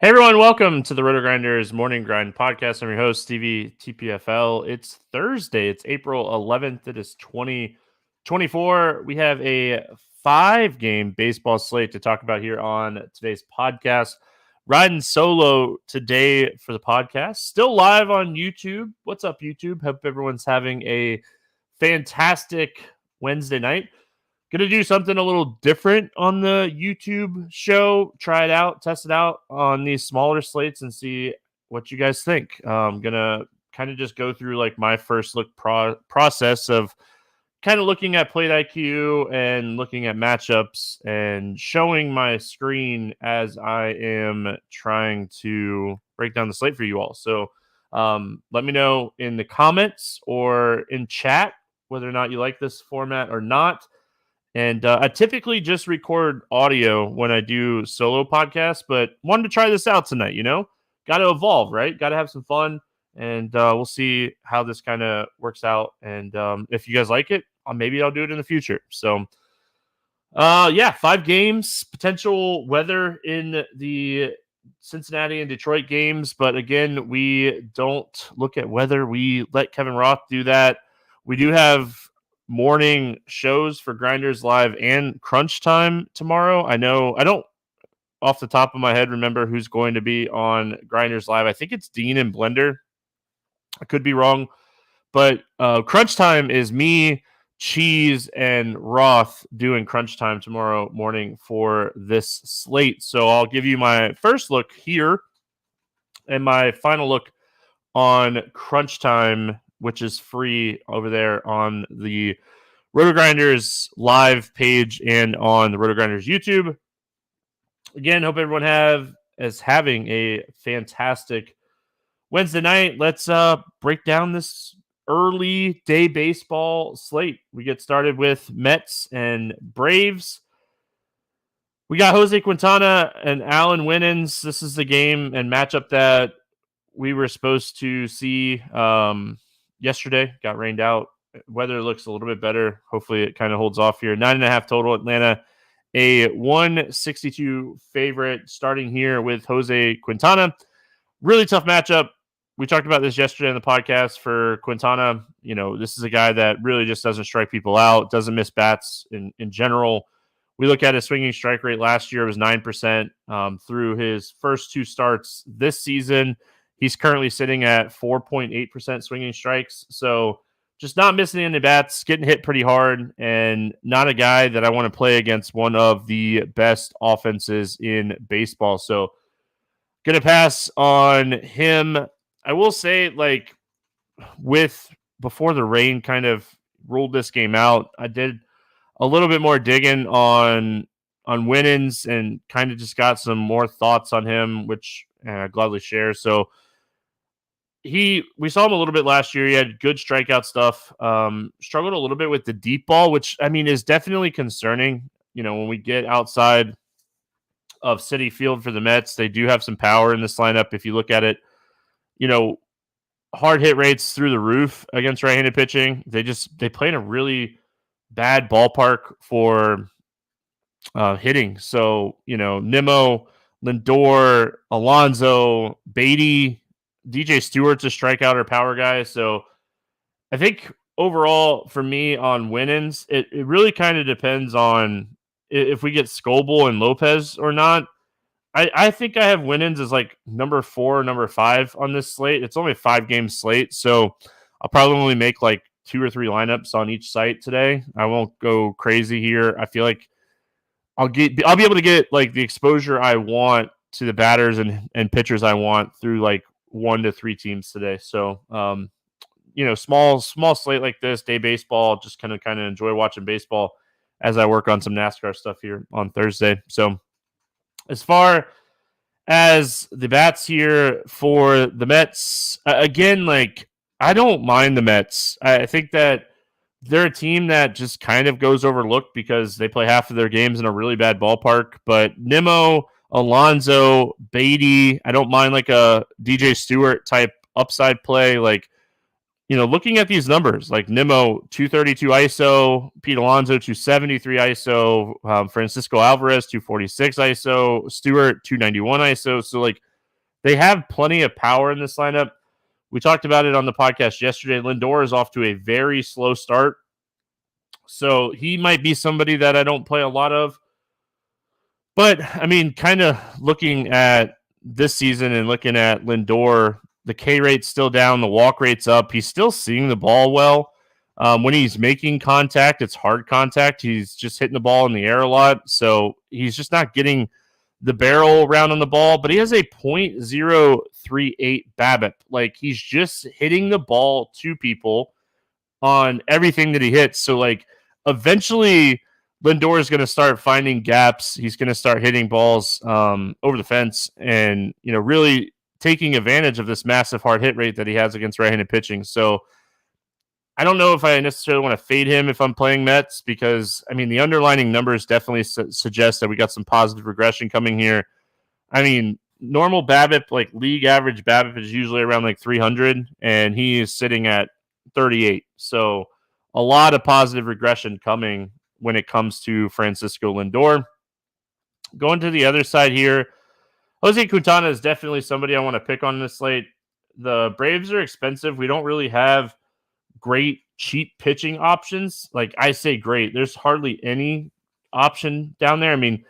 Hey everyone, welcome to the RotoGrinders Morning Grind podcast. I'm your host, Stevietpfl. It's Thursday. It's April 11th. It is 2024. We have a 5-game baseball slate to talk about here on today's podcast. Riding solo today for the podcast. Still live on YouTube. What's up, YouTube? Hope everyone's having a fantastic Wednesday night. Gonna do something a little different on the YouTube show. Try it out, test it out on these smaller slates and see what you guys think. I'm gonna kind of just go through like my first look process of kind of looking at plate IQ and looking at matchups and showing my screen as I am trying to break down the slate for you all. So let me know in the comments or in chat whether or not you like this format or not. And I typically just record audio when I do solo podcasts, but wanted to try this out tonight, Got to evolve, right? Got to have some fun, and we'll see how this kind of works out. And if you guys like it, maybe I'll do it in the future. So, 5 games, potential weather in the Cincinnati and Detroit games. But again, we don't look at weather. We let Kevin Roth do that. We do have morning shows for Grinders Live and Crunch Time tomorrow. I know I don't off the top of my head remember who's going to be on Grinders Live. I think it's Dean and Blender. I could be wrong, but Crunch Time is me, Cheese, and Roth doing Crunch Time tomorrow morning for this slate. So I'll give you my first look here and my final look on Crunch Time, which is free over there on the RotoGrinders live page and on the RotoGrinders YouTube. Again, hope everyone is having a fantastic Wednesday night. Let's break down this early day baseball slate. We get started with Mets and Braves. We got Jose Quintana and Alan Winans. This is the game and matchup that we were supposed to see yesterday. Got rained out. Weather looks a little bit better. Hopefully it kind of holds off here. 9.5 total. Atlanta, a 162 favorite starting here with Jose Quintana. Really tough matchup. We talked about this yesterday on the podcast for Quintana. This is a guy that really just doesn't strike people out, doesn't miss bats in general. We look at his swinging strike rate last year. It was 9% through his first 2 starts this season. He's currently sitting at 4.8% swinging strikes. So just not missing any bats, getting hit pretty hard, and not a guy that I want to play against one of the best offenses in baseball. So going to pass on him. I will say, before the rain kind of ruled this game out, I did a little bit more digging on Winans and kind of just got some more thoughts on him, which I gladly share. So we saw him a little bit last year. He had good strikeout stuff. Struggled a little bit with the deep ball, which is definitely concerning. When we get outside of Citi Field for the Mets, they do have some power in this lineup. If you look at it, hard hit rates through the roof against right-handed pitching. They play in a really bad ballpark for hitting. So Nimmo, Lindor, Alonso, Beatty, DJ Stewart's a strikeout or power guy. So I think overall for me on Winans, it really kind of depends on if we get Scoble and Lopez or not. I think I have Winans as number 4 or number 5 on this slate. It's only a 5-game slate, so I'll probably only make 2 or 3 lineups on each site today. I won't go crazy here. I feel like I'll be able to get the exposure I want to the batters and pitchers I want through 1 to 3 teams today. So, small slate like this, day baseball, just kind of enjoy watching baseball as I work on some NASCAR stuff here on Thursday. So as far as the bats here for the Mets, again, I don't mind the Mets. I think that they're a team that just kind of goes overlooked because they play half of their games in a really bad ballpark. But Nimmo, Alonso, Beatty, I don't mind a DJ Stewart type upside play. Looking at these numbers, Nimmo, 232 ISO, Pete Alonso, 273 ISO, Francisco Alvarez, 246 ISO, Stewart, 291 ISO. So, they have plenty of power in this lineup. We talked about it on the podcast yesterday. Lindor is off to a very slow start, so he might be somebody that I don't play a lot of. But, I mean, kind of looking at this season and looking at Lindor, the K rate's still down, the walk rate's up. He's still seeing the ball well. When he's making contact, it's hard contact. He's just hitting the ball in the air a lot, so he's just not getting the barrel around on the ball, but he has a .038 BABIP. Like, he's just hitting the ball to people on everything that he hits. So, like, eventually Lindor is going to start finding gaps. He's going to start hitting balls over the fence and, really taking advantage of this massive hard hit rate that he has against right-handed pitching. So I don't know if I necessarily want to fade him if I'm playing Mets because, I mean, the underlying numbers definitely suggest that we got some positive regression coming here. I mean, normal BABIP, like league average BABIP is usually around like 300, and he is sitting at 38. So a lot of positive regression coming when it comes to Francisco Lindor. Going to the other side here, Jose Quintana is definitely somebody I want to pick on this slate. The Braves are expensive. We don't really have great, cheap pitching options. Like, I say great. There's hardly any option down there. I mean, you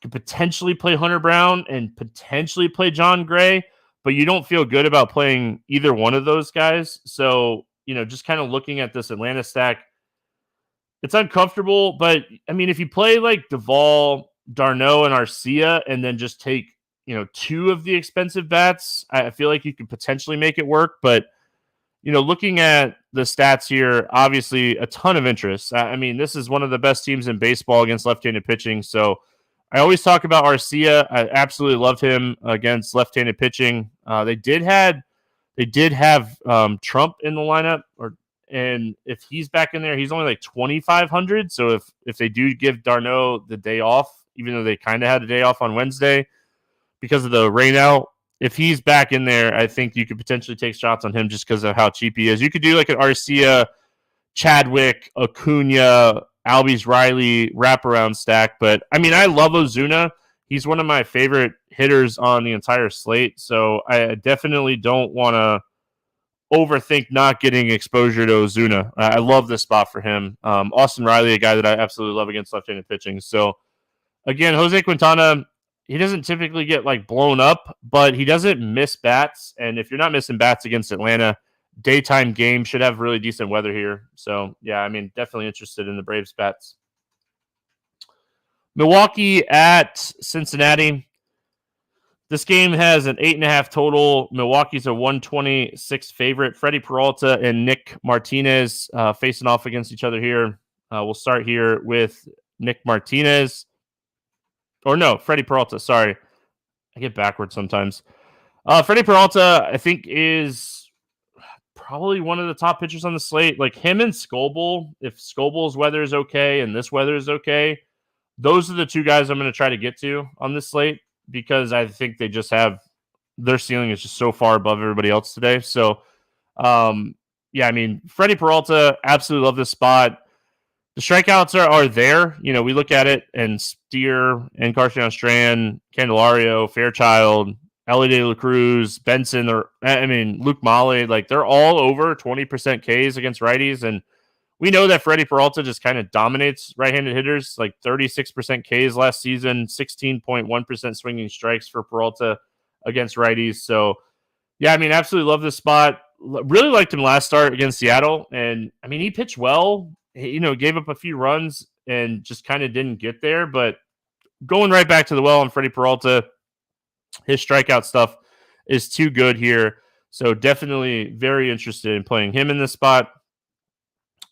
could potentially play Hunter Brown and potentially play John Gray, but you don't feel good about playing either one of those guys. So, just kind of looking at this Atlanta stack, it's uncomfortable, but I mean, if you play like Duvall, d'Arnaud, and Arcia, and then just take, two of the expensive bats, I feel like you could potentially make it work. But, looking at the stats here, obviously a ton of interest. I mean, this is one of the best teams in baseball against left-handed pitching. So I always talk about Arcia. I absolutely love him against left-handed pitching. They did have Trump in the lineup, and if he's back in there, he's only like 2,500. So if they do give d'Arnaud the day off, even though they kind of had a day off on Wednesday because of the rain out, if he's back in there, I think you could potentially take shots on him just because of how cheap he is. You could do like an Arcia, Chadwick, Acuna, Albies Riley wraparound stack. But I mean, I love Ozuna. He's one of my favorite hitters on the entire slate. So I definitely don't want to overthink not getting exposure to Ozuna. I love this spot for him. Austin Riley, a guy that I absolutely love against left-handed pitching. So again, Jose Quintana, he doesn't typically get like blown up, but he doesn't miss bats. And if you're not missing bats against Atlanta, daytime game should have really decent weather here. So yeah, I mean, definitely interested in the Braves bats. Milwaukee at Cincinnati. This game has an 8.5 total. Milwaukee's a 126 favorite. Freddie Peralta and Nick Martinez facing off against each other here. We'll start here with Nick Martinez. Or no, Freddie Peralta. Sorry. I get backwards sometimes. Freddie Peralta, I think, is probably one of the top pitchers on the slate. Like him and Scoble, if Scoble's weather is okay and this weather is okay, those are the two guys I'm going to try to get to on this slate, because I think they just have their ceiling is just so far above everybody else today. So, yeah, I mean, Freddie Peralta, absolutely love this spot. The strikeouts are there. We look at it, and Steer, and Carson Strand, Candelario, Fairchild, Ellie De La Cruz, Benson, Luke Mahle, like they're all over 20% Ks against righties. And we know that Freddie Peralta just kind of dominates right-handed hitters, like 36% Ks last season, 16.1% swinging strikes for Peralta against righties. So, yeah, I mean, absolutely love this spot. Really liked him last start against Seattle. And, I mean, he pitched well, gave up a few runs and just kind of didn't get there. But going right back to the well on Freddie Peralta, his strikeout stuff is too good here. So definitely very interested in playing him in this spot.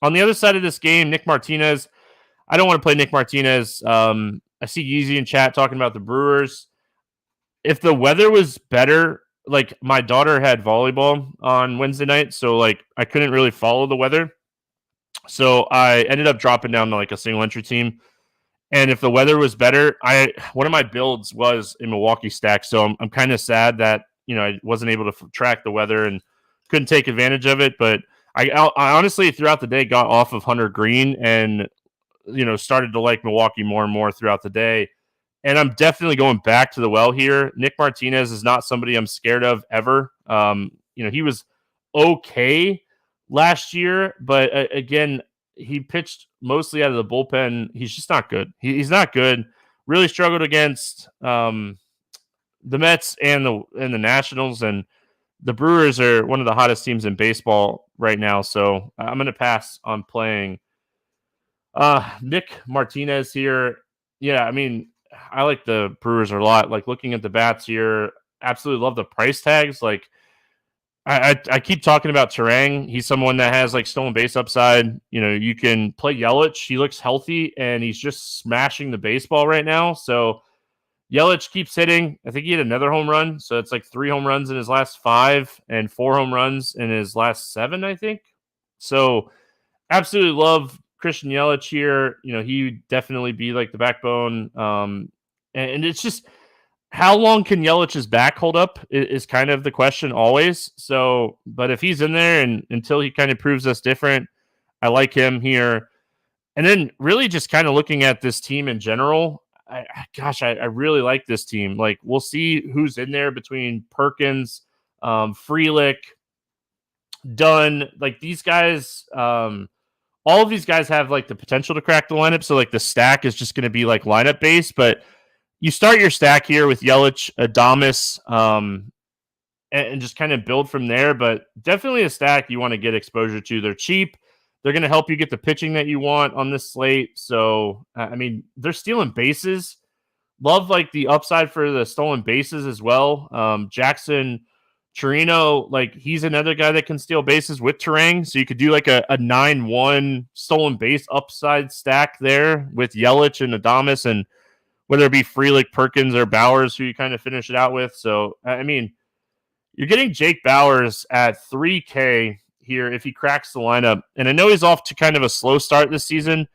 On the other side of this game, Nick Martinez. I don't want to play Nick Martinez. I see Yeezy in chat talking about the Brewers. If the weather was better, like my daughter had volleyball on Wednesday night, so like I couldn't really follow the weather. So I ended up dropping down to like a single entry team. And if the weather was better, one of my builds was a Milwaukee stack. So I'm kind of sad that, I wasn't able to track the weather and couldn't take advantage of it. But I honestly, throughout the day, got off of Hunter Green and, started to like Milwaukee more and more throughout the day. and I'm definitely going back to the well here. Nick Martinez is not somebody I'm scared of ever. He was okay last year, but again, he pitched mostly out of the bullpen. He's just not good. He's not good. Really struggled against the Mets and the Nationals, and the Brewers are one of the hottest teams in baseball right now. So I'm going to pass on playing Nick Martinez here. Yeah, I mean, I like the Brewers a lot. Like looking at the bats here, absolutely love the price tags. Like I keep talking about Terang. He's someone that has like stolen base upside. You can play Yelich. He looks healthy and he's just smashing the baseball right now. So Yelich keeps hitting. I think he hit another home run. So it's like 3 home runs in his last 5 and 4 home runs in his last 7, I think. So absolutely love Christian Yelich here. He would definitely be like the backbone. And it's just, how long can Yelich's back hold up is kind of the question always. So, but if he's in there and until he kind of proves us different, I like him here. And then really just kind of looking at this team in general, I really like this team. Like we'll see who's in there between Perkins, Frelick, Dunn, like these guys, all of these guys have like the potential to crack the lineup. So like the stack is just going to be like lineup based, but you start your stack here with Yelich, Adames, and just kind of build from there. But definitely a stack you want to get exposure to. They're cheap. They're going to help you get the pitching that you want on this slate. So, I mean, they're stealing bases. Love like the upside for the stolen bases as well. Jackson Chirino, like he's another guy that can steal bases with Terang. So you could do like a 9-1 stolen base upside stack there with Yelich and Adames, and whether it be Frelick, Perkins, or Bowers, who you kind of finish it out with. So, I mean, you're getting Jake Bowers at $3K here if he cracks the lineup. And I know he's off to kind of a slow start this season,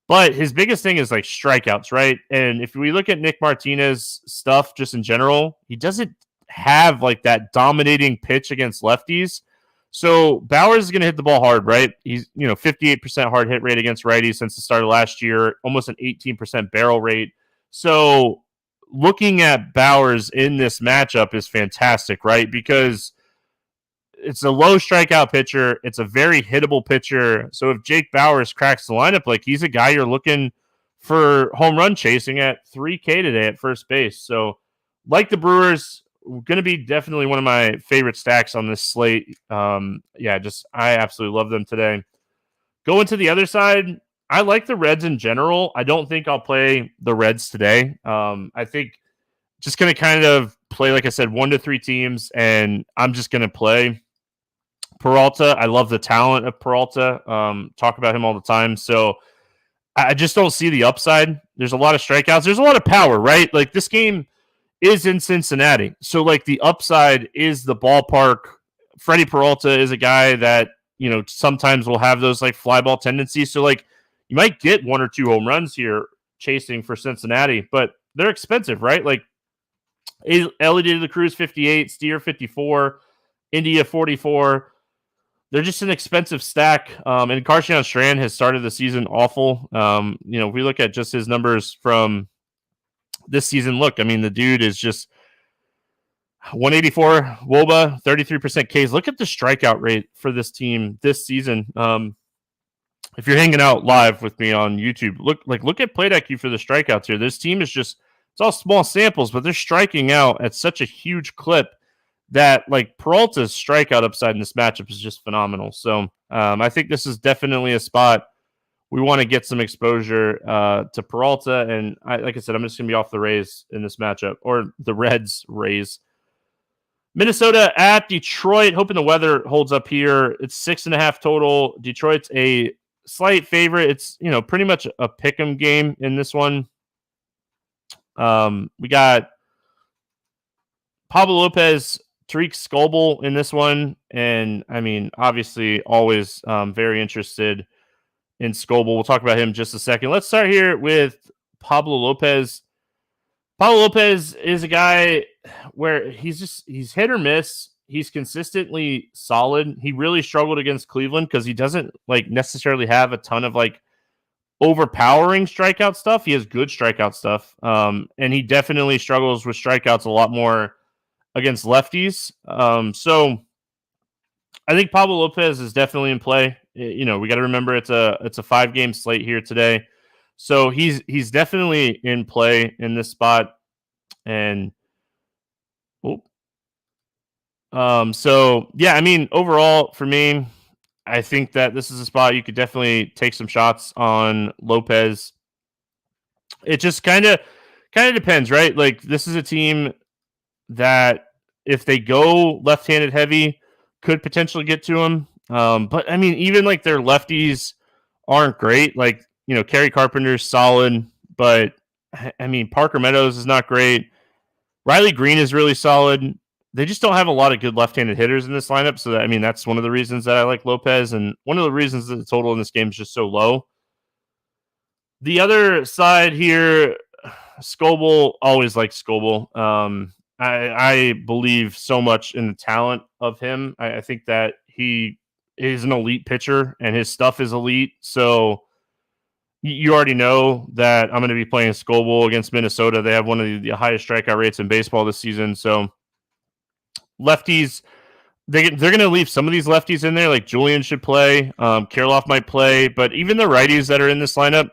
but his biggest thing is like strikeouts, right? And if we look at Nick Martinez stuff just in general, he doesn't have like that dominating pitch against lefties. So Bowers is going to hit the ball hard, right? He's 58% hard hit rate against righties since the start of last year, almost an 18% barrel rate. So looking at Bowers in this matchup is fantastic, right? Because it's a low strikeout pitcher. It's a very hittable pitcher. So if Jake Bowers cracks the lineup, like he's a guy you're looking for home run chasing at $3K today at first base. So like the Brewers, going to be definitely one of my favorite stacks on this slate. I absolutely love them today. Going to the other side, I like the Reds in general. I don't think I'll play the Reds today. I think just going to kind of play, like I said, 1 to 3 teams, and I'm just going to play Peralta. I love the talent of Peralta. Talk about him all the time. So I just don't see the upside. There's a lot of strikeouts. There's a lot of power, right? Like this game is in Cincinnati. So like the upside is the ballpark. Freddie Peralta is a guy that, sometimes will have those like fly ball tendencies. So like you might get 1 or 2 home runs here chasing for Cincinnati, but they're expensive, right? Like Ellie De La Cruz 58, Steer 54, India 44. They're just an expensive stack. And Carshawn Strand has started the season awful. If we look at just his numbers from this season, the dude is just 184 WOBA, 33% Ks. Look at the strikeout rate for this team this season. If you're hanging out live with me on YouTube, look at Plate IQ for the strikeouts here. This team is just, it's all small samples, but they're striking out at such a huge clip that like Peralta's strikeout upside in this matchup is just phenomenal. So I think this is definitely a spot we want to get some exposure to Peralta. And like I said, I'm just going to be off the Rays in this matchup, or the Reds Rays. Minnesota at Detroit, hoping the weather holds up here. It's 6.5 total. Detroit's a slight favorite. It's, pretty much a pick'em game in this one. We got Pablo Lopez, Tariq Skubal in this one. And obviously always very interested in Skubal. We'll talk about him in just a second. Let's start here with Pablo Lopez. Pablo Lopez is a guy where he's hit or miss. He's consistently solid. He really struggled against Cleveland because he doesn't necessarily have a ton of overpowering strikeout stuff. He has good strikeout stuff. And he definitely struggles with strikeouts a lot more against lefties. So I think Pablo Lopez is definitely in play. We got to remember it's a 5-game slate here today. So he's definitely in play in this spot. And so yeah, I mean, overall for me, I think that this is a spot you could definitely take some shots on Lopez. It just kind of depends, right? Like, this is a team that if they go left-handed heavy, could potentially get to him. But I mean, even like their lefties aren't great. Like, Kerry Carpenter's solid, but I mean, Parker Meadows is not great. Riley Green is really solid. They just don't have a lot of good left-handed hitters in this lineup. So I mean, that's one of the reasons that I like Lopez, and one of the reasons that the total in this game is just so low. The other side here, Scoble, always like Scoble. I believe so much in the talent of him. I think that he is an elite pitcher and his stuff is elite. So you already know that I'm going to be playing Scoble against Minnesota. They have one of the highest strikeout rates in baseball this season. So lefties, they're going to leave some of these lefties in there. Like Julian should play. Kirilloff might play. But even the righties that are in this lineup,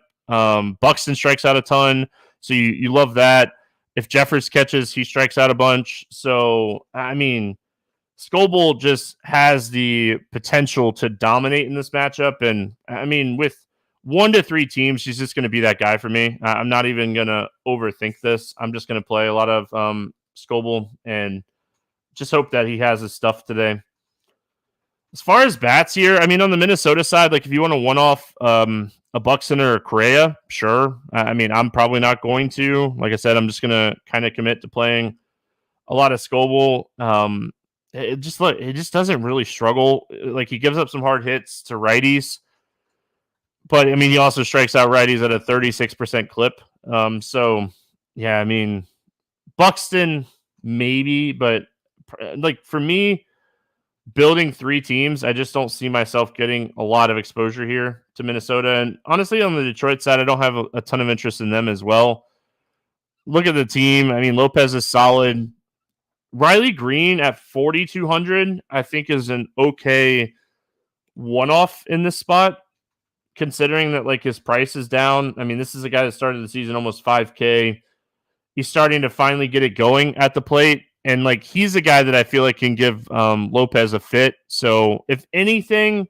Buxton strikes out a ton. So you love that. If Jeffers catches, he strikes out a bunch. So, I mean, Scoble just has the potential to dominate in this matchup. And, I mean, with 1 to 3 teams, he's just going to be that guy for me. I'm not even going to overthink this. I'm just going to play a lot of Scoble and just hope that he has his stuff today. As far as bats here, I mean, on the Minnesota side, like if you want to one-off a Buxton or a Correa, sure. I mean, I'm probably not going to. Like I said, I'm just going to kind of commit to playing a lot of Scoble. It just doesn't really struggle. Like, he gives up some hard hits to righties, but I mean, he also strikes out righties at a 36% clip. So yeah, I mean, Buxton maybe, but like for me, building 3 teams, I just don't see myself getting a lot of exposure here to Minnesota. And honestly, on the Detroit side, I don't have a ton of interest in them as well. Look at the team. I mean, Lopez is solid. Riley Green at 4,200, I think, is an okay one-off in this spot, considering that like his price is down. I mean, this is a guy that started the season almost 5K. He's starting to finally get it going at the plate. And like, he's a guy that I feel like can give Lopez a fit. So if anything,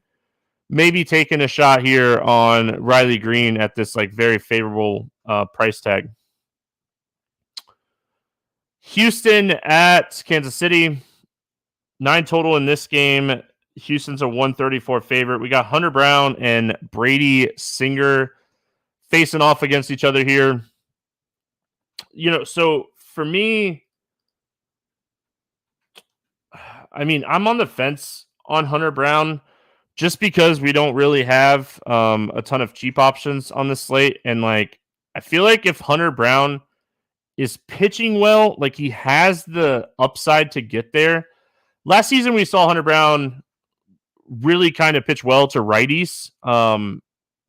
maybe taking a shot here on Riley Green at this like very favorable price tag. Houston at Kansas City, 9 total in this game. Houston's a 134 favorite. We got Hunter Brown and Brady Singer facing off against each other here. So for me, I mean, I'm on the fence on Hunter Brown just because we don't really have a ton of cheap options on the slate. And like, I feel like if Hunter Brown is pitching well, like he has the upside to get there. Last season, we saw Hunter Brown really kind of pitch well to righties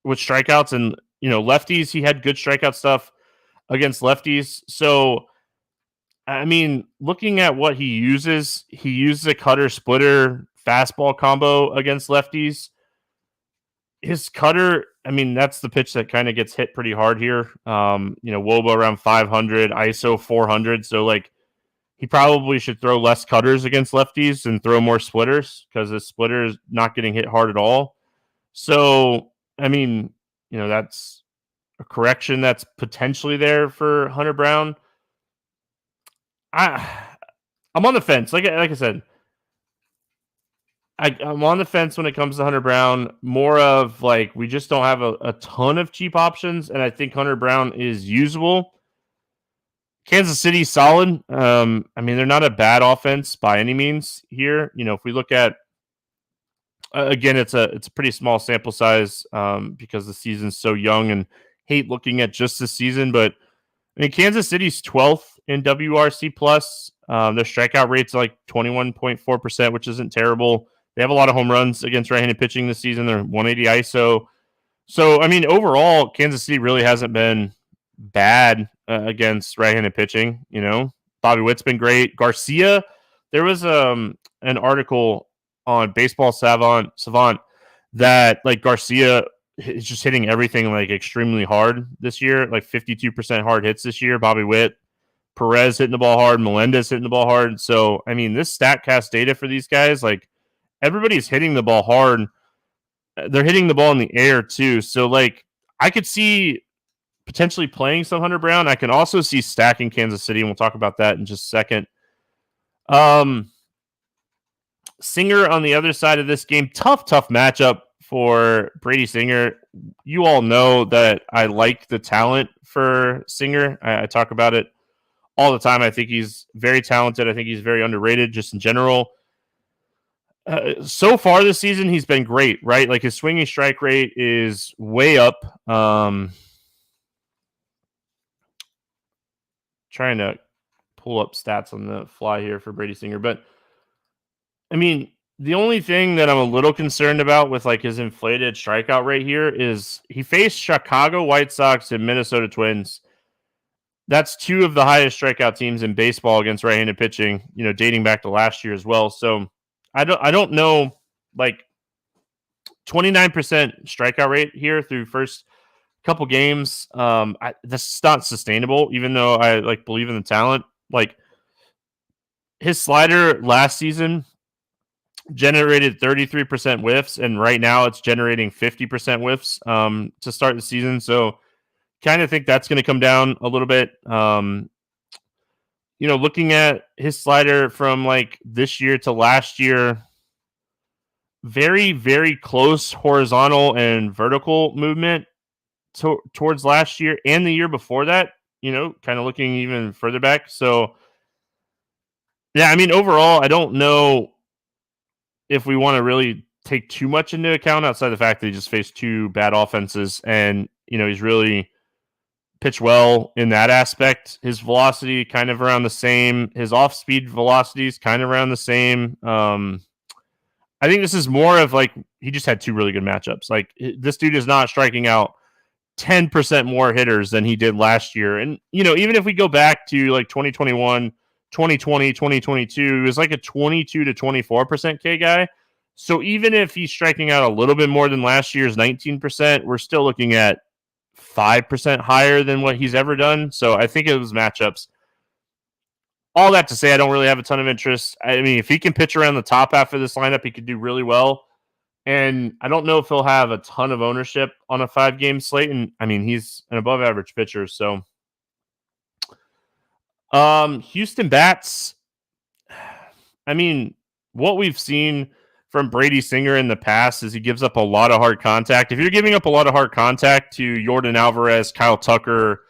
with strikeouts, and lefties. He had good strikeout stuff against lefties. So, I mean, looking at what he uses a cutter splitter fastball combo against lefties. His cutter, I mean, that's the pitch that kind of gets hit pretty hard here. WOBA around 500, ISO 400. So, like, he probably should throw less cutters against lefties and throw more splitters because the splitter is not getting hit hard at all. So, I mean, that's a correction that's potentially there for Hunter Brown. I'm on the fence. Like I said, I'm on the fence when it comes to Hunter Brown. More of like, we just don't have a ton of cheap options, and I think Hunter Brown is usable. Kansas City solid. I mean, they're not a bad offense by any means here. If we look at again, it's a pretty small sample size because the season's so young, and hate looking at just this season. But I mean, Kansas City's 12th in WRC plus. Their strikeout rate's like 21.4%, which isn't terrible. They have a lot of home runs against right-handed pitching this season. They're 180 ISO. So, I mean, overall, Kansas City really hasn't been bad against right-handed pitching. Bobby Witt's been great. Garcia, there was an article on Baseball Savant that like Garcia is just hitting everything like extremely hard this year, like 52% hard hits this year. Bobby Witt, Perez hitting the ball hard, Melendez hitting the ball hard. So, I mean, this StatCast data for these guys, like everybody's hitting the ball hard. They're hitting the ball in the air too. So, like, I could see potentially playing some Hunter Brown. I can also see stacking Kansas City, and we'll talk about that in just a second. Singer on the other side of this game, tough matchup for Brady Singer. You all know that I like the talent for Singer. I talk about it all the time. I think he's very talented. I think he's very underrated just in general. So far this season, he's been great, right? Like his swinging strike rate is way up. Trying to pull up stats on the fly here for Brady Singer, but I mean, the only thing that I'm a little concerned about with like his inflated strikeout rate here is he faced Chicago White Sox and Minnesota Twins. That's two of the highest strikeout teams in baseball against right-handed pitching, dating back to last year as well. So I don't know, like 29% strikeout rate here through first couple games. That's not sustainable, even though I like believe in the talent. Like his slider last season generated 33% whiffs, and right now it's generating 50% whiffs to start the season. So kind of think that's going to come down a little bit. Looking at his slider from like this year to last year, very, very close horizontal and vertical movement towards last year and the year before that, kind of looking even further back. So, yeah, I mean, overall, I don't know if we want to really take too much into account outside the fact that he just faced two bad offenses and, he's really pitched well in that aspect. His velocity kind of around the same. His off-speed velocity is kind of around the same. I think this is more of like he just had two really good matchups. Like this dude is not striking out 10% more hitters than he did last year. And, even if we go back to like 2021, 2020, 2022, he was like a 22 to 24% K guy. So even if he's striking out a little bit more than last year's 19%, we're still looking at 5% higher than what he's ever done. So I think it was matchups. All that to say, I don't really have a ton of interest. I mean, if he can pitch around the top half of this lineup, he could do really well. And I don't know if he'll have a ton of ownership on a 5-game slate. And I mean, he's an above average pitcher. So Houston bats. I mean, what we've seen from Brady Singer in the past is he gives up a lot of hard contact. If you're giving up a lot of hard contact to Jordan Alvarez, Kyle Tucker,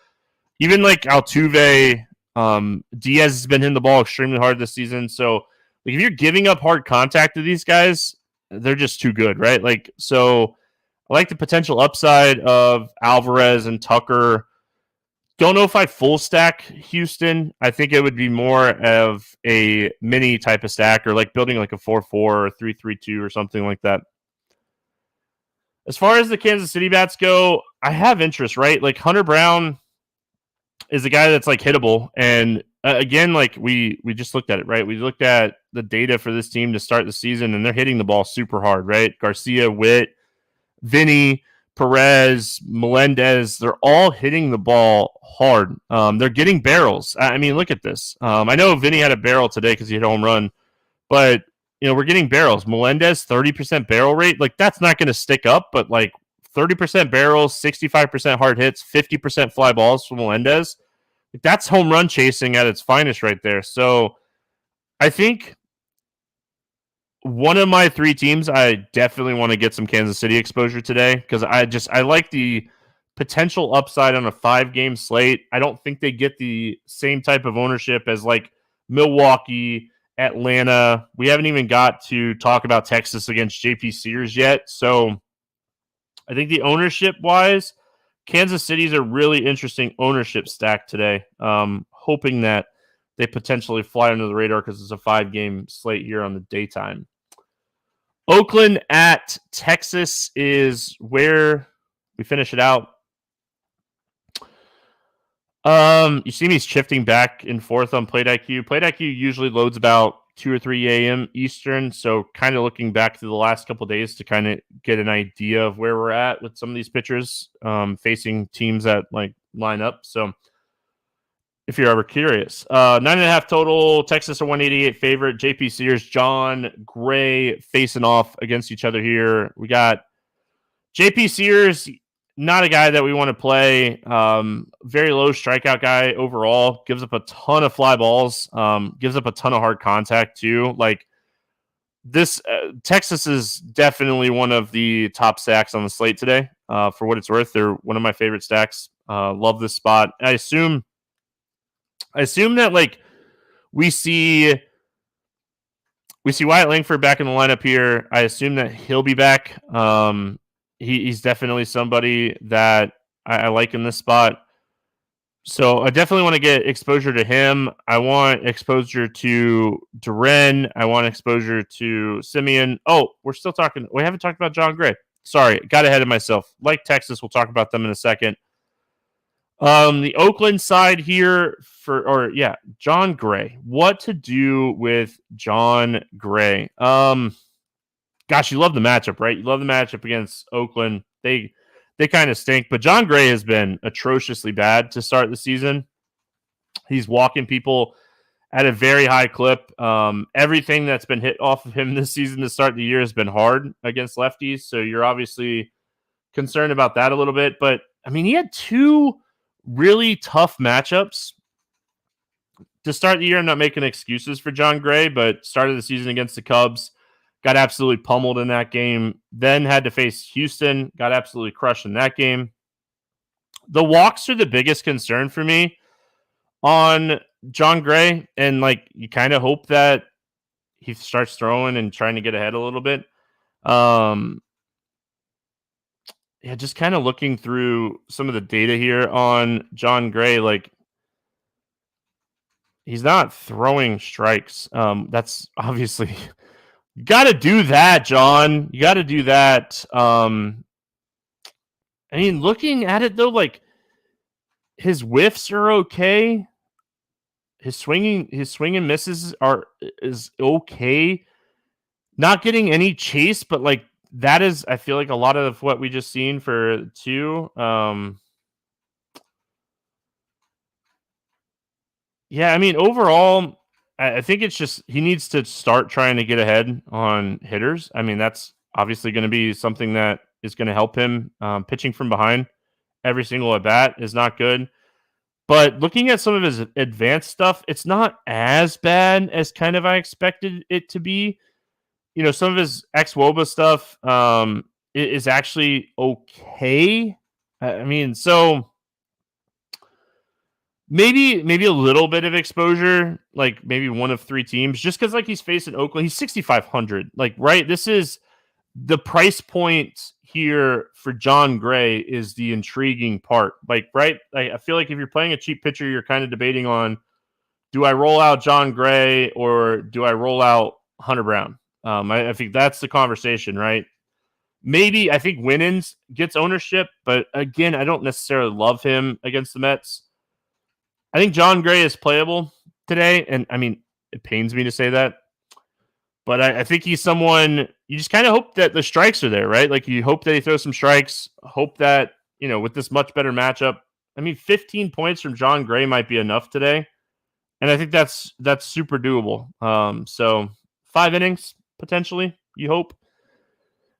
even like Altuve, Diaz has been hitting the ball extremely hard this season. So like, if you're giving up hard contact to these guys, they're just too good, right? Like, so I like the potential upside of Alvarez and Tucker. Don't know if I full stack Houston. I think it would be more of a mini type of stack or like building like a 4-4 or 3-3-2 or something like that. As far as the Kansas City bats go, I have interest, right? Like Hunter Brown is a guy that's like hittable. And again, like we just looked at it, right? We looked at the data for this team to start the season and they're hitting the ball super hard, right? Garcia, Witt, Vinny, Perez, Melendez, they're all hitting the ball hard. They're getting barrels. I mean, look at this. I know Vinny had a barrel today because he hit a home run, but we're getting barrels. Melendez, 30% barrel rate. Like that's not going to stick up, but like 30% barrels, 65% hard hits, 50% fly balls from Melendez. Like, that's home run chasing at its finest right there. So I think one of my 3 teams, I definitely want to get some Kansas City exposure today because I like the potential upside on a 5-game slate. I don't think they get the same type of ownership as like Milwaukee, Atlanta. We haven't even got to talk about Texas against JP Sears yet. So I think the ownership wise, Kansas City's a really interesting ownership stack today. Hoping that they potentially fly under the radar because it's a 5-game slate here on the daytime. Oakland at Texas is where we finish it out. You see me shifting back and forth on Plate IQ. Plate IQ usually loads about 2 or 3 a.m. Eastern, so kind of looking back to the last couple of days to kind of get an idea of where we're at with some of these pitchers facing teams that like line up. So if you're ever curious, 9.5 total. Texas a 188 favorite. JP Sears, John Gray facing off against each other here. We got JP Sears, not a guy that we want to play. Very low strikeout guy overall. Gives up a ton of fly balls. Gives up a ton of hard contact too. Like this, Texas is definitely one of the top stacks on the slate today. For what it's worth, they're one of my favorite stacks. Love this spot. I assume that like we see Wyatt Langford back in the lineup here. I assume that he'll be back. He's definitely somebody that I like in this spot. So I definitely want to get exposure to him. I want exposure to Duren. I want exposure to Simeon. Oh, we haven't talked about John Gray. Sorry, got ahead of myself. Like Texas, we'll talk about them in a second. The Oakland side here John Gray. What to do with John Gray? Gosh, you love the matchup, right? You love the matchup against Oakland. They kind of stink, but John Gray has been atrociously bad to start the season. He's walking people at a very high clip. Everything that's been hit off of him this season to start the year has been hard against lefties, so you're obviously concerned about that a little bit. But, I mean, he had 2 really tough matchups to start the year. I'm not making excuses for John Gray, but started the season against the Cubs. Got absolutely pummeled in that game. Then had to face Houston. Got absolutely crushed in that game. The walks are the biggest concern for me on John Gray. And, like, you kind of hope that he starts throwing and trying to get ahead a little bit. Just kind of looking through some of the data here on John Gray. Like, he's not throwing strikes. That's obviously... You got to do that, John. You got to do that. I mean, looking at it, though, like, his whiffs are okay. His swinging misses is okay. Not getting any chase, but, like, that is, I feel like, a lot of what we just seen for 2. Yeah, I mean, overall... I think it's just he needs to start trying to get ahead on hitters. I mean, that's obviously going to be something that is going to help him. Pitching from behind every single at bat is not good. But looking at some of his advanced stuff, it's not as bad as kind of I expected it to be. You know, some of his ex-WOBA stuff is actually okay. I mean, so... Maybe a little bit of exposure, like maybe one of 3 teams, just because like he's facing Oakland. He's 6,500. Like, right, this is the price point here for John Gray is the intriguing part. Like, right, I feel like if you're playing a cheap pitcher, you're kind of debating on, do I roll out John Gray or do I roll out Hunter Brown? I think that's the conversation, right? Maybe I think Winans gets ownership, but again, I don't necessarily love him against the Mets. I think John Gray is playable today, and I mean, it pains me to say that, but I think he's someone you just kind of hope that the strikes are there, right? Like you hope that he throws some strikes, hope that, you know, with this much better matchup, I mean, 15 points from John Gray might be enough today, and I think that's super doable. So 5 innings, potentially, you hope.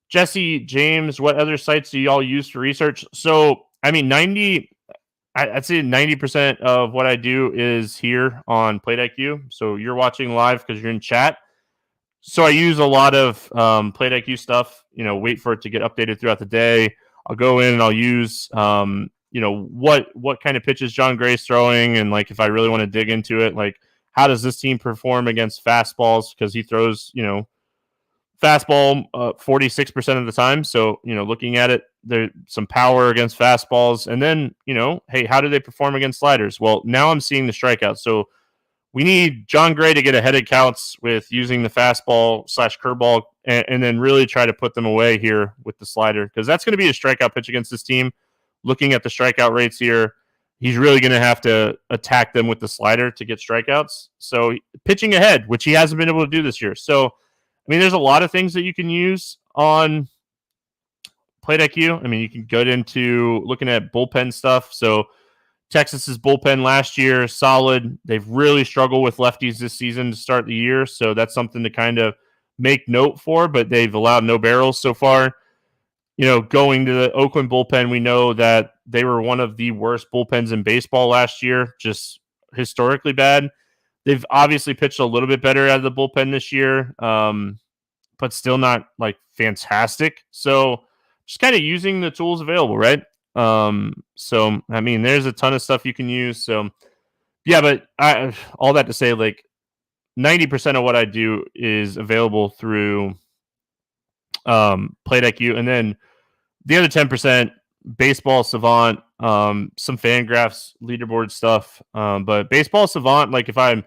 Jesse James, what other sites do y'all use for research? So, I mean, I'd say 90% of what I do is here on Plate IQ. So you're watching live because you're in chat. So I use a lot of Plate IQ stuff, you know, wait for it to get updated throughout the day. I'll go in and I'll use, you know, what kind of pitches John Gray's throwing. And like, if I really want to dig into it, like how does this team perform against fastballs? Because he throws, you know, fastball 46% of the time. So, you know, looking at it, there's some power against fastballs. And then, you know, hey, how do they perform against sliders? Well, now I'm seeing the strikeouts. So we need John Gray to get ahead of counts with using the fastball /curveball and then really try to put them away here with the slider, because that's going to be a strikeout pitch against this team. Looking at the strikeout rates here, he's really going to have to attack them with the slider to get strikeouts. So pitching ahead, which he hasn't been able to do this year. So, I mean, there's a lot of things that you can use on Plate IQ. I mean, you can go into looking at bullpen stuff. So Texas's bullpen last year, solid. They've really struggled with lefties this season to start the year. So that's something to kind of make note for, but they've allowed no barrels so far. You know, going to the Oakland bullpen, we know that they were one of the worst bullpens in baseball last year, just historically bad. They've obviously pitched a little bit better out of the bullpen this year, but still not like fantastic. So just kind of using the tools available, right? So, I mean, there's a ton of stuff you can use. So, yeah, but all that to say, like 90% of what I do is available through Plate IQ, and then the other 10%, Baseball Savant, some Fangraphs leaderboard stuff. But Baseball Savant, like if I'm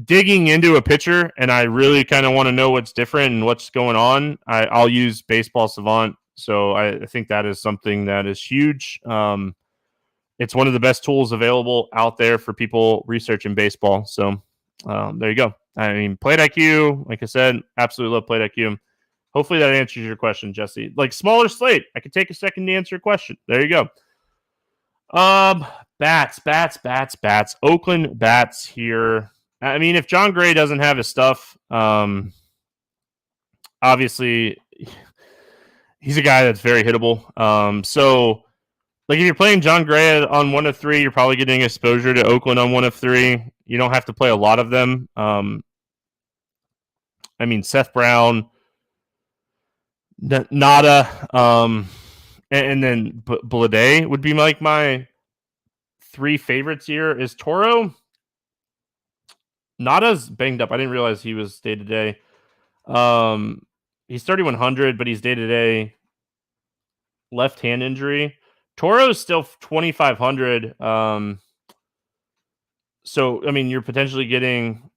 digging into a pitcher and I really kind of want to know what's different and what's going on, I'll use Baseball Savant. So I think that is something that is huge. It's one of the best tools available out there for people researching baseball. So there you go. I mean, Plate IQ, like I said, absolutely love Plate IQ. Hopefully that answers your question, Jesse. Like smaller slate, I could take a second to answer your question. There you go. Bats. Oakland bats here. I mean, if John Gray doesn't have his stuff, obviously he's a guy that's very hittable. So, like if you're playing John Gray on 1 of 3, you're probably getting exposure to Oakland on 1 of 3. You don't have to play a lot of them. I mean, Seth Brown, Nada, and then Blade would be like my 3 favorites here. Is Toro? Nada's banged up. I didn't realize he was day-to-day. He's 3,100, but he's day-to-day. Left hand injury. Toro's still 2,500. So, I mean, you're potentially getting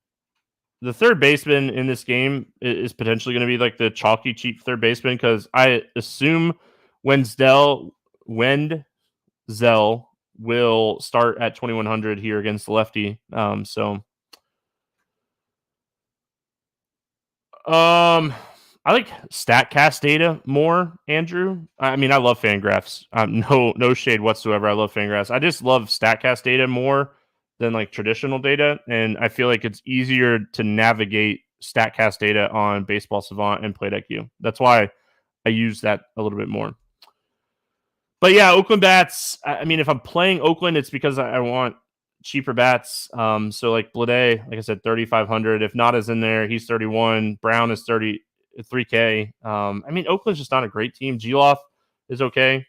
the third baseman in this game is potentially going to be like the chalky, cheap third baseman, because I assume Wenzel will start at 2,100 here against the lefty. I like StatCast data more, Andrew. I mean, I love Fangraphs. No shade whatsoever. I love Fangraphs. I just love StatCast data more than like traditional data, and I feel like it's easier to navigate StatCast data on Baseball Savant and Plate IQ. That's why I use that a little bit more. But yeah, Oakland bats. I mean, if I'm playing Oakland, it's because I want cheaper bats. So like Blade, like I said, 3,500. If Nada's in there, he's 31. Brown is 3K. I mean, Oakland's just not a great team. Geloff is okay.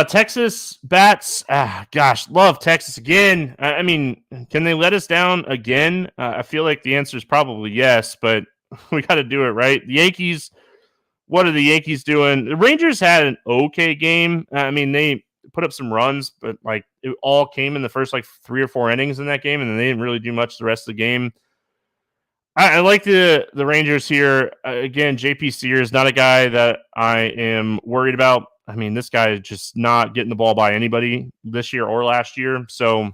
Texas bats. Gosh, love Texas again. I mean, can they let us down again? I feel like the answer is probably yes, but we got to do it right. The Yankees. What are the Yankees doing? The Rangers had an okay game. I mean, they put up some runs, but like it all came in the first like 3 or 4 innings in that game, and then they didn't really do much the rest of the game. I like the Rangers here. Again, JP Sears, not a guy that I am worried about. I mean, this guy is just not getting the ball by anybody this year or last year. So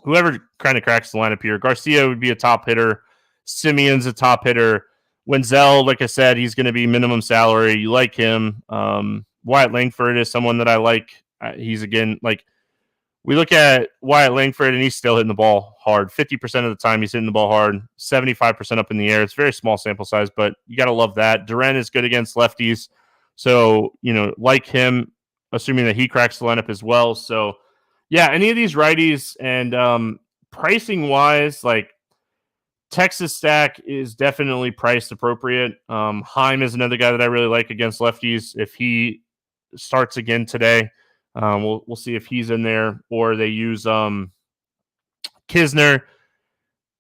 whoever kind of cracks the lineup here, Garcia would be a top hitter. Simeon's a top hitter. Wenzel, like I said, he's going to be minimum salary. You like him. Wyatt Langford is someone that I like. He's, again, like, we look at Wyatt Langford, and he's still hitting the ball hard. 50% of the time he's hitting the ball hard, 75% up in the air. It's very small sample size, but you got to love that. Duran is good against lefties. So, like him, assuming that he cracks the lineup as well. So, yeah, any of these righties, and pricing-wise, like, Texas stack is definitely priced appropriate. Heim is another guy that I really like against lefties. If he starts again today, we'll see if he's in there, or they use Kisner.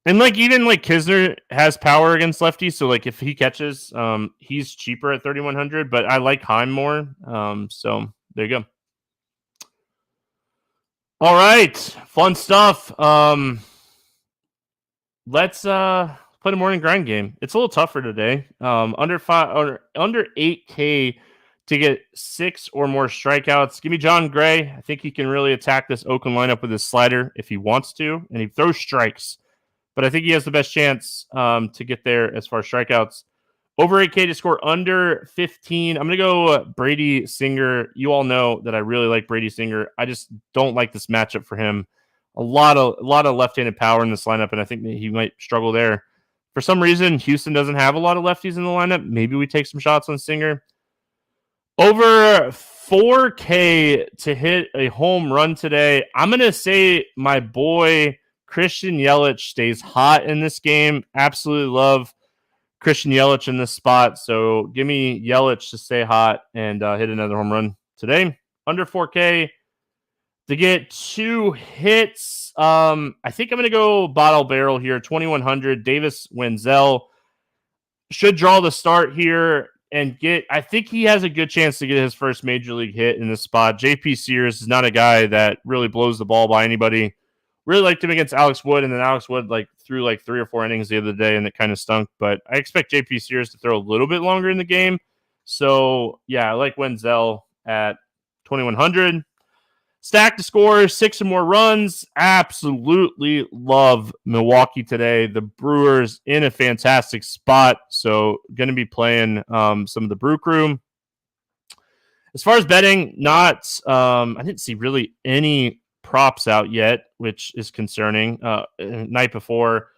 And even Kisner has power against lefties, so like if he catches, he's cheaper at 3,100. But I like Heim more. So there you go. All right, fun stuff. Let's play the morning grind game. It's a little tougher today. Under 8K to get 6 or more strikeouts. Give me John Gray. I think he can really attack this Oakland lineup with his slider if he wants to, and he throws strikes. But I think he has the best chance to get there as far as strikeouts. Over 8K to score under 15. I'm going to go Brady Singer. You all know that I really like Brady Singer. I just don't like this matchup for him. A lot of left-handed power in this lineup, and I think that he might struggle there. For some reason, Houston doesn't have a lot of lefties in the lineup. Maybe we take some shots on Singer. Over 4K to hit a home run today. I'm going to say my boy Christian Yelich stays hot in this game. Absolutely love Christian Yelich in this spot. So give me Yelich to stay hot and hit another home run today. Under 4K to get 2 hits. I think I'm going to go bottle barrel here. 2,100. Davis Wenzel should draw the start here and I think he has a good chance to get his first major league hit in this spot. JP Sears is not a guy that really blows the ball by anybody. Really liked him against Alex Wood, and then Alex Wood threw 3 or 4 innings the other day, and it kind of stunk. But I expect JP Sears to throw a little bit longer in the game. So, yeah, I like Wenzel at 2,100. Stack to score 6 or more runs. Absolutely love Milwaukee today. The Brewers in a fantastic spot. So going to be playing some of the Brew Crew. As far as betting, I didn't see really any props out yet, which is concerning. Night before,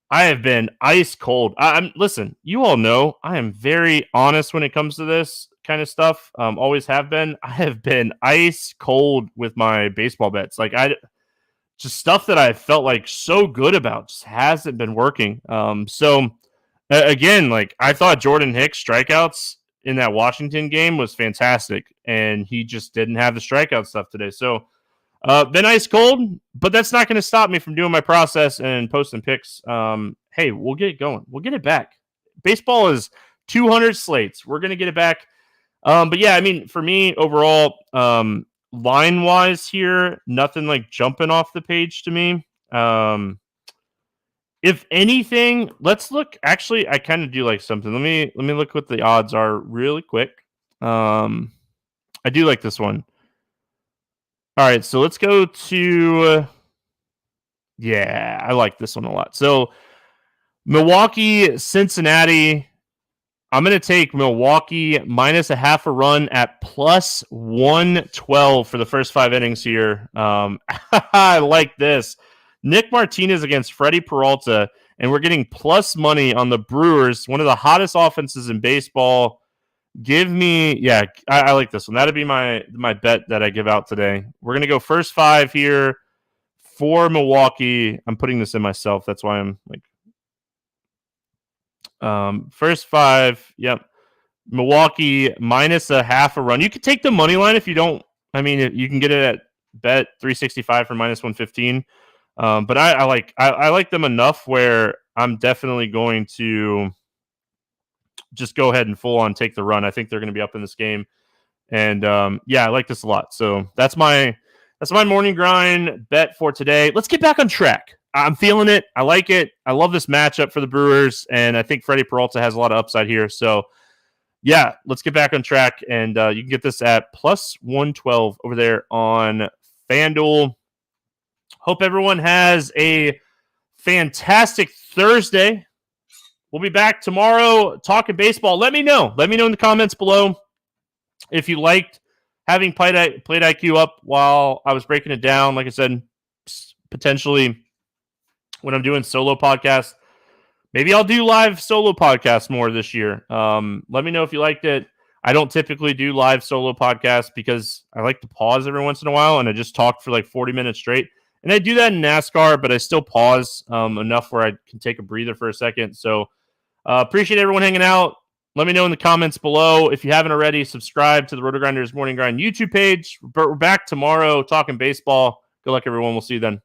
I have been ice cold. Listen, you all know I am very honest when it comes to this kind of stuff. Always have been. I have been ice cold with my baseball bets. Just stuff that I felt so good about just hasn't been working. Again, I thought Jordan Hicks strikeouts in that Washington game was fantastic, and he just didn't have the strikeout stuff today. So been ice cold, but that's not going to stop me from doing my process and posting picks. Hey, we'll get it going. We'll get it back. Baseball is 200 slates. We're going to get it back. But yeah, I mean, for me overall, line-wise here, nothing jumping off the page to me. If anything, let's look. Actually, I kind of do like something. Let me look what the odds are really quick. I do like this one. All right, so let's go to. Yeah, I like this one a lot. So Milwaukee, Cincinnati. I'm going to take Milwaukee minus a half a run at plus 112 for the first 5 innings here. I like this. Nick Martinez against Freddie Peralta, and we're getting plus money on the Brewers, one of the hottest offenses in baseball. Give me, I like this one. That'd be my bet that I give out today. We're going to go first 5 here for Milwaukee. I'm putting this in myself. That's why I'm first 5. Yep. Milwaukee minus a half a run. You could take the money line if you don't. I mean, you can get it at bet 365 for minus 115. But I like them enough where I'm definitely going to just go ahead and full on take the run. I think they're going to be up in this game. And I like this a lot. So that's my morning grind bet for today. Let's get back on track. I'm feeling it. I like it. I love this matchup for the Brewers, and I think Freddie Peralta has a lot of upside here. So, yeah, let's get back on track, and you can get this at plus 112 over there on FanDuel. Hope everyone has a fantastic Thursday. We'll be back tomorrow talking baseball. Let me know. Let me know in the comments below if you liked having Played IQ up while I was breaking it down. Like I said, potentially when I'm doing solo podcasts, maybe I'll do live solo podcasts more this year. Let me know if you liked it. I don't typically do live solo podcasts because I like to pause every once in a while, and I just talk for 40 minutes straight. And I do that in NASCAR, but I still pause enough where I can take a breather for a second. So appreciate everyone hanging out. Let me know in the comments below. If you haven't already, subscribe to the RotoGrinders Morning Grind YouTube page. We're back tomorrow talking baseball. Good luck, everyone. We'll see you then.